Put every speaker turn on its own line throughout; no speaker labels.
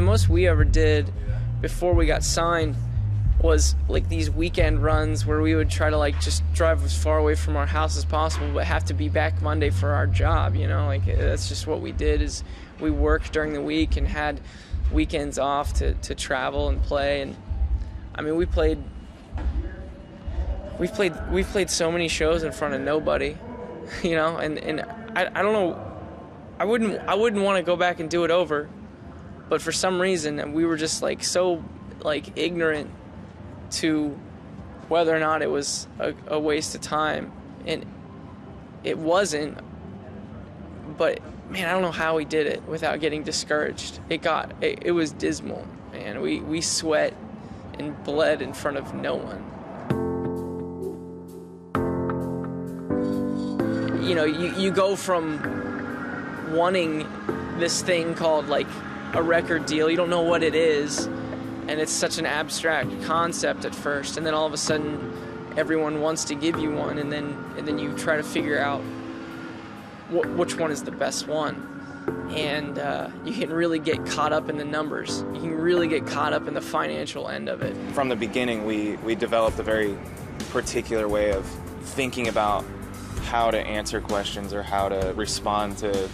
most we ever did before we got signed was like these weekend runs where we would try to like just drive as far away from our house as possible, but have to be back Monday for our job, you know? Like, that's just what we did. Is we worked during the week and had weekends off to travel and play. And I mean, we've played so many shows in front of nobody, you know, and I don't know, I wouldn't want to go back and do it over, but for some reason we were just like so like ignorant to whether or not it was a waste of time, and it wasn't. But man, I don't know how we did it without getting discouraged. It was dismal, man. We sweat and bled in front of no one. You know, you go from wanting this thing called like a record deal. You don't know what it is, and it's such an abstract concept at first, and then all of a sudden everyone wants to give you one, and then you try to figure out which one is the best one. And you can really get caught up in the numbers. You can really get caught up in the financial end of it.
From the beginning, we developed a very particular way of thinking about how to answer questions or how to respond to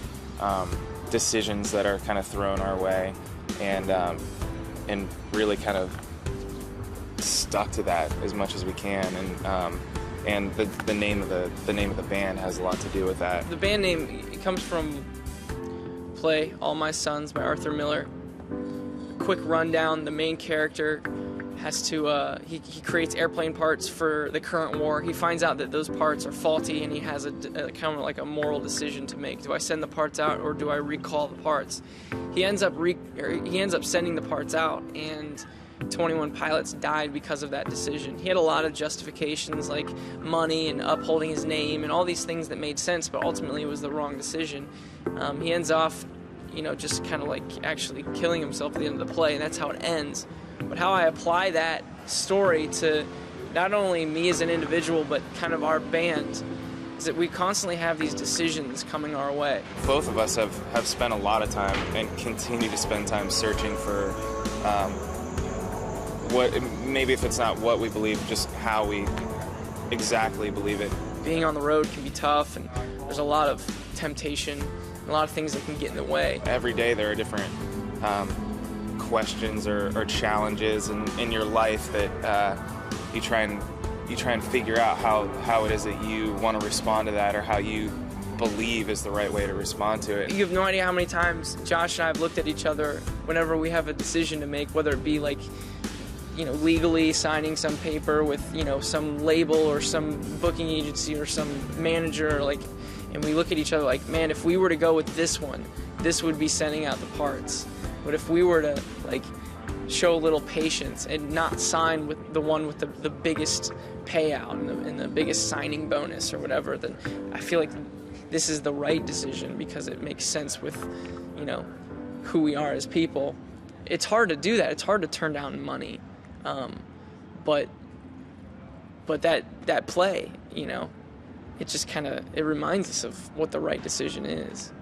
decisions that are kind of thrown our way, and really kind of stuck to that as much as we can. And the name of the band has a lot to do with that. The
band name, it comes from play All My Sons by Arthur Miller. Quick rundown: the main character has to he creates airplane parts for the current war. He finds out that those parts are faulty, and he has a kind of like a moral decision to make. Do I send the parts out or do I recall the parts? He ends up sending the parts out, and 21 pilots died because of that decision. He had a lot of justifications like money and upholding his name and all these things that made sense, but ultimately it was the wrong decision. He ends off, you know, just kind of like actually killing himself at the end of the play, and that's how it ends. But how I apply that story to not only me as an individual, but kind of our band, is that we constantly have these decisions coming our way.
Both of us have spent a lot of time and continue to spend time searching for what, maybe if it's not what we believe, just how we exactly believe it.
Being on the road can be tough, and there's a lot of temptation, a lot of things that can get in the way.
Every day there are different questions or challenges in your life that you try and figure out how it is that you want to respond to that, or how you believe is the right way to respond to it.
You have no idea how many times Josh and I have looked at each other whenever we have a decision to make, whether it be like, you know, legally signing some paper with, you know, some label or some booking agency or some manager, like, and we look at each other like, man, if we were to go with this one, this would be sending out the parts. But if we were to like show a little patience and not sign with the one with the biggest payout and the biggest signing bonus or whatever, then I feel like this is the right decision because it makes sense with, you know, who we are as people. It's hard to do that. It's hard to turn down money. But that play, you know, it just kind of, it reminds us of what the right decision is.